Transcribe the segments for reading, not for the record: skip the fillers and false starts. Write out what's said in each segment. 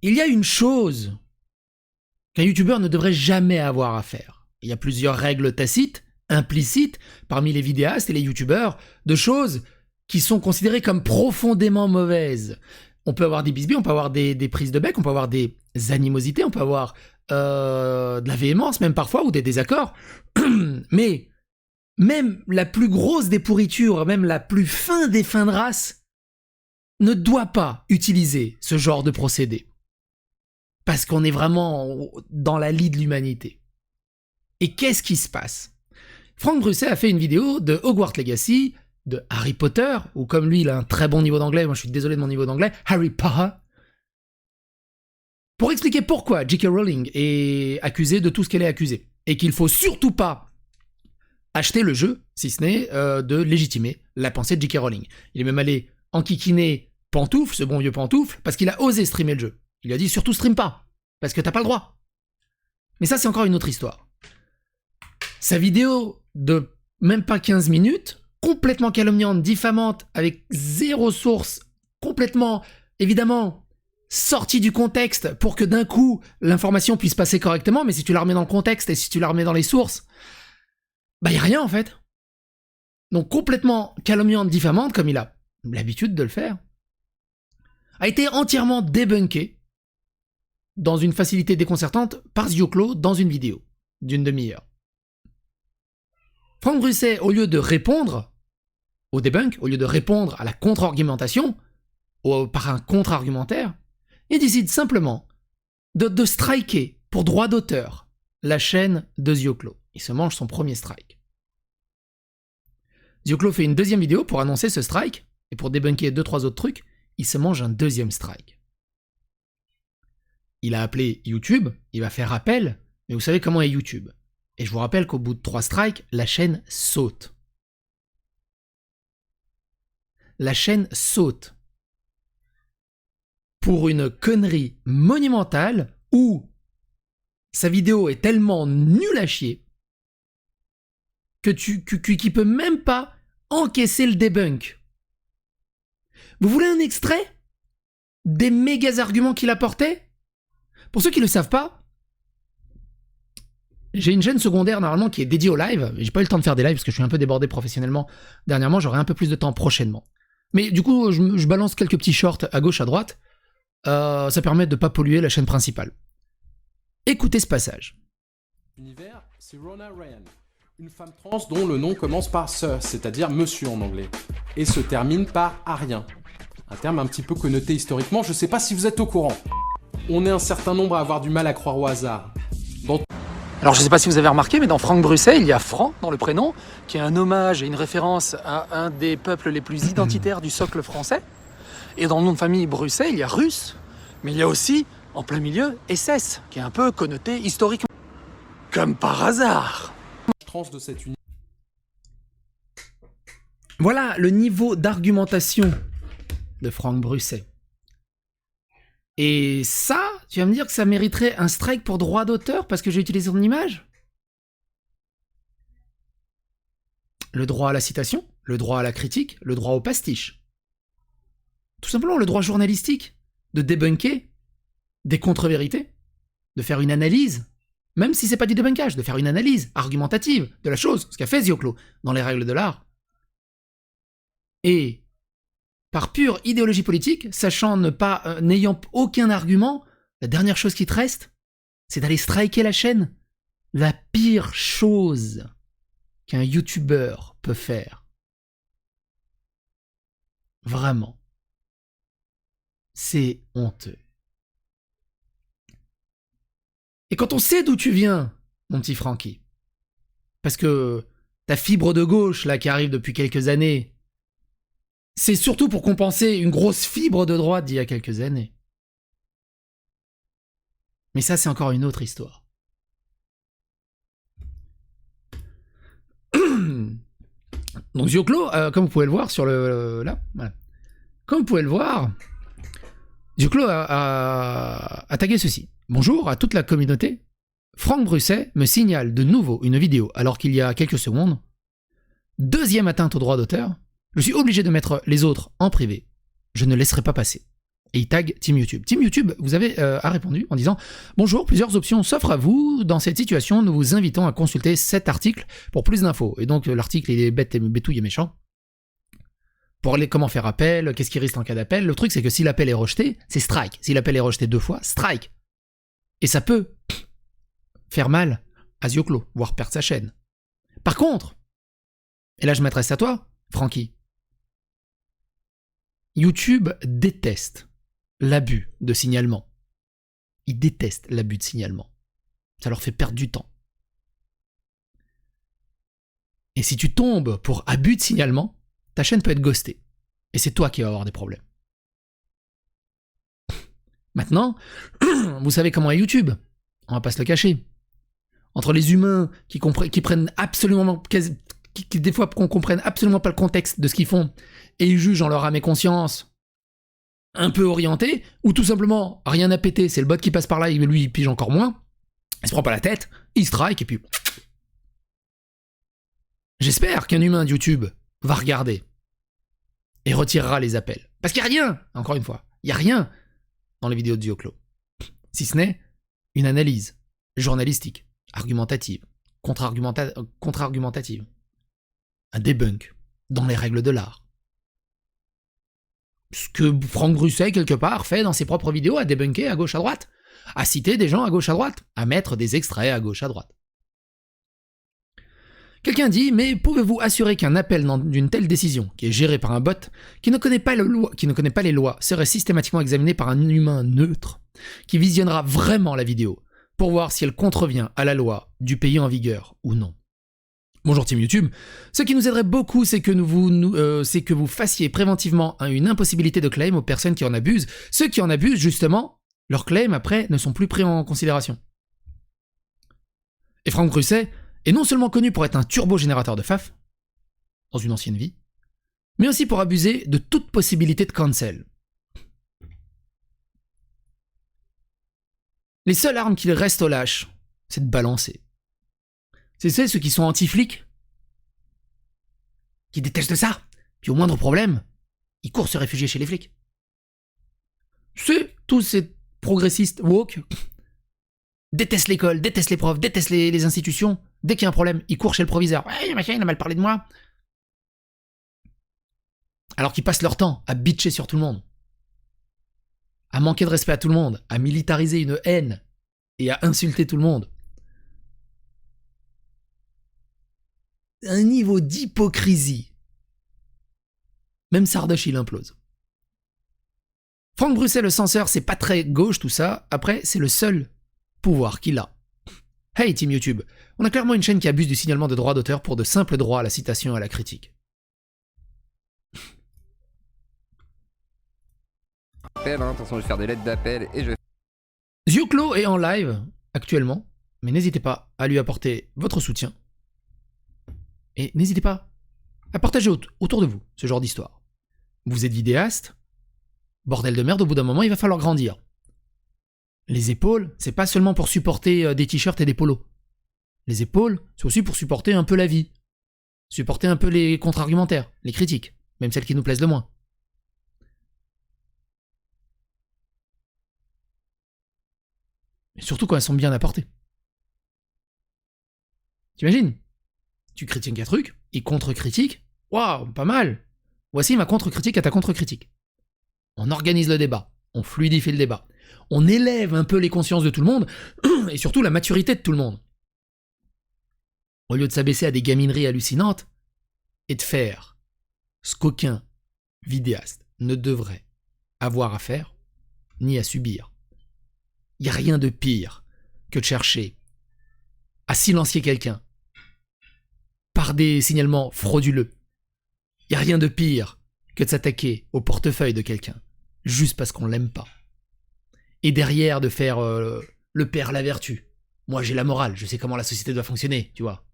il y a une chose qu'un youtubeur ne devrait jamais avoir à faire. Il y a plusieurs règles tacites, implicites, parmi les vidéastes et les youtubeurs, de choses qui sont considérées comme profondément mauvaises. On peut avoir des bisbis, on peut avoir des prises de bec, on peut avoir des animosités, on peut avoir de la véhémence même parfois, ou des désaccords. Mais même la plus grosse des pourritures, même la plus fin des fins de race, ne doit pas utiliser ce genre de procédé. Parce qu'on est vraiment dans la lie de l'humanité. Et qu'est-ce qui se passe? Franck Brusset a fait une vidéo de Hogwarts Legacy, de Harry Potter, ou comme lui il a un très bon niveau d'anglais, moi je suis désolé de mon niveau d'anglais, Harry Potter, pour expliquer pourquoi J.K. Rowling est accusée de tout ce qu'elle est accusée. Et qu'il faut surtout pas acheter le jeu, si ce n'est de légitimer la pensée de J.K. Rowling. Il est même allé enquiquiner Pantoufle, ce bon vieux Pantoufle, parce qu'il a osé streamer le jeu. Il lui a dit surtout stream pas, parce que t'as pas le droit. Mais ça c'est encore une autre histoire. Sa vidéo de même pas 15 minutes, complètement calomniante, diffamante, avec zéro source, complètement, évidemment, sortie du contexte pour que d'un coup l'information puisse passer correctement, mais si tu la remets dans le contexte et si tu la remets dans les sources, bah y a rien en fait. Donc complètement calomniante, diffamante, comme il a l'habitude de le faire, a été entièrement débunké dans une facilité déconcertante par Zioclo dans une vidéo d'une demi-heure. Franck Brusset, au lieu de répondre au debunk, au lieu de répondre à la contre-argumentation, par un contre-argumentaire, il décide simplement de striker pour droit d'auteur la chaîne de Zioclo. Il se mange son premier strike. Zioclo fait une deuxième vidéo pour annoncer ce strike, et pour débunker 2-3 autres trucs, il se mange un deuxième strike. Il a appelé YouTube, il va faire appel, mais vous savez comment est YouTube. Et je vous rappelle qu'au bout de 3 strikes, la chaîne saute. La chaîne saute. Pour une connerie monumentale où sa vidéo est tellement nulle à chier que qu'il peut même pas encaisser le debunk. Vous voulez un extrait des méga arguments qu'il apportait? Pour ceux qui ne le savent pas, j'ai une chaîne secondaire normalement qui est dédiée au live. J'ai pas eu le temps de faire des lives parce que je suis un peu débordé professionnellement dernièrement. J'aurai un peu plus de temps prochainement. Mais du coup, je balance quelques petits shorts à gauche, à droite. Ça permet de pas polluer la chaîne principale. Écoutez ce passage. L'univers, c'est Rona Ryan, une femme trans dont le nom commence par Sir, c'est-à-dire monsieur en anglais, et se termine par Arien. Un terme un petit peu connoté historiquement, je sais pas si vous êtes au courant. On est un certain nombre à avoir du mal à croire au hasard. Alors je ne sais pas si vous avez remarqué, mais dans Franck Brusset, il y a Franc dans le prénom, qui est un hommage et une référence à un des peuples les plus identitaires du socle français. Et dans le nom de famille Brusset, il y a Russe, mais il y a aussi, en plein milieu, SS, qui est un peu connoté historiquement. Comme par hasard. Trans de cette unité. Voilà le niveau d'argumentation de Franck Brusset. Et ça, tu vas me dire que ça mériterait un strike pour droit d'auteur parce que j'ai utilisé son image? Le droit à la citation, le droit à la critique, le droit au pastiche. Tout simplement le droit journalistique de débunker des contre-vérités, de faire une analyse, même si c'est pas du débunkage, de faire une analyse argumentative de la chose, ce qu'a fait Zioclo dans les règles de l'art. Et par pure idéologie politique, sachant n'ayant aucun argument, la dernière chose qui te reste, c'est d'aller striker la chaîne. La pire chose qu'un youtubeur peut faire. Vraiment. C'est honteux. Et quand on sait d'où tu viens, mon petit Francky, parce que ta fibre de gauche, là, qui arrive depuis quelques années, c'est surtout pour compenser une grosse fibre de droite d'il y a quelques années. Mais ça, c'est encore une autre histoire. Donc Zioclo, comme vous pouvez le voir sur là, voilà. Comme vous pouvez le voir, Zioclo a tagué ceci. Bonjour à toute la communauté. Franck Brusset me signale de nouveau une vidéo alors qu'il y a quelques secondes. Deuxième atteinte au droit d'auteur. Je suis obligé de mettre les autres en privé. Je ne laisserai pas passer. Et il tag Team YouTube. Team YouTube, vous avez a répondu en disant « Bonjour, plusieurs options s'offrent à vous. Dans cette situation, nous vous invitons à consulter cet article pour plus d'infos. » Et donc l'article, il est bête et bétouille et méchant. Pour aller comment faire appel, qu'est-ce qui risque en cas d'appel. Le truc, c'est que si l'appel est rejeté, c'est strike. Si l'appel est rejeté 2 fois, strike. Et ça peut faire mal à Zioclo, voire perdre sa chaîne. Par contre, et là je m'adresse à toi, Francky, YouTube déteste l'abus de signalement. Ils détestent l'abus de signalement. Ça leur fait perdre du temps. Et si tu tombes pour abus de signalement, ta chaîne peut être ghostée. Et c'est toi qui vas avoir des problèmes. Maintenant, vous savez comment est YouTube. On va pas se le cacher. Entre les humains qui prennent absolument... Qui, des fois, qu'on comprenne absolument pas le contexte de ce qu'ils font, et ils jugent en leur âme et conscience un peu orienté, ou tout simplement rien à péter, c'est le bot qui passe par là, et lui il pige encore moins, il se prend pas la tête, il strike, et puis... J'espère qu'un humain de YouTube va regarder et retirera les appels. Parce qu'il n'y a rien, encore une fois, il n'y a rien dans les vidéos de Zioclo. Si ce n'est une analyse journalistique, argumentative, contre-argumentative. Un debunk dans les règles de l'art. Ce que Franck Brusset, quelque part, fait dans ses propres vidéos, à débunker à gauche à droite, à citer des gens à gauche à droite, à mettre des extraits à gauche à droite. Quelqu'un dit, mais pouvez-vous assurer qu'un appel d'une telle décision, qui est gérée par un bot, qui ne connaît pas les lois, serait systématiquement examiné par un humain neutre, qui visionnera vraiment la vidéo, pour voir si elle contrevient à la loi du pays en vigueur ou non. Bonjour Team YouTube, ce qui nous aiderait beaucoup, c'est que vous fassiez préventivement une impossibilité de claim aux personnes qui en abusent. Ceux qui en abusent, justement, leurs claims après ne sont plus pris en considération. Et Franck Brusset est non seulement connu pour être un turbo-générateur de faf, dans une ancienne vie, mais aussi pour abuser de toute possibilité de cancel. Les seules armes qu'il reste au lâche, c'est de balancer. C'est ceux qui sont anti-flics, qui détestent ça, puis au moindre problème, ils courent se réfugier chez les flics. C'est tous ces progressistes woke, détestent l'école, détestent les profs, détestent les institutions, dès qu'il y a un problème, ils courent chez le proviseur. Ouais, machin, il a mal parlé de moi. Alors qu'ils passent leur temps à bitcher sur tout le monde, à manquer de respect à tout le monde, à militariser une haine et à insulter tout le monde. Un niveau d'hypocrisie. Même Sardoche, il implose. Franck Brusset, le censeur, c'est pas très gauche tout ça. Après, c'est le seul pouvoir qu'il a. Hey Team YouTube, on a clairement une chaîne qui abuse du signalement de droits d'auteur pour de simples droits à la citation et à la critique. Attention, je vais faire des lettres d'appel et je vais... Zioclo est en live actuellement, mais n'hésitez pas à lui apporter votre soutien. Et n'hésitez pas à partager autour de vous ce genre d'histoire. Vous êtes vidéaste, bordel de merde, au bout d'un moment, il va falloir grandir. Les épaules, c'est pas seulement pour supporter des t-shirts et des polos. Les épaules, c'est aussi pour supporter un peu la vie. Supporter un peu les contre-argumentaires, les critiques, même celles qui nous plaisent le moins. Et surtout quand elles sont bien apportées. T'imagines ? Tu critiques un truc, il contre-critique. Waouh, pas mal. Voici ma contre-critique à ta contre-critique. On organise le débat, on fluidifie le débat, on élève un peu les consciences de tout le monde, et surtout la maturité de tout le monde. Au lieu de s'abaisser à des gamineries hallucinantes, et de faire ce qu'aucun vidéaste ne devrait avoir à faire, ni à subir. Il n'y a rien de pire que de chercher à silencier quelqu'un par des signalements frauduleux. Il n'y a rien de pire que de s'attaquer au portefeuille de quelqu'un, juste parce qu'on l'aime pas. Et derrière de faire le père la vertu. Moi j'ai la morale, je sais comment la société doit fonctionner, tu vois.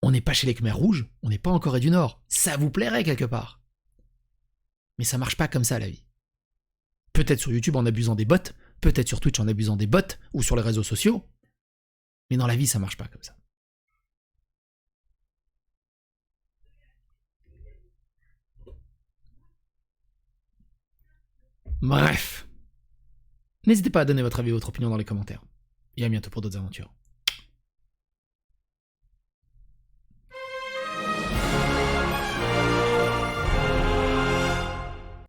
On n'est pas chez les Khmers rouges, on n'est pas en Corée du Nord. Ça vous plairait quelque part. Mais ça marche pas comme ça la vie. Peut-être sur YouTube en abusant des bots, peut-être sur Twitch en abusant des bots, ou sur les réseaux sociaux. Mais dans la vie, ça marche pas comme ça. Bref. N'hésitez pas à donner votre avis et votre opinion dans les commentaires. Et à bientôt pour d'autres aventures.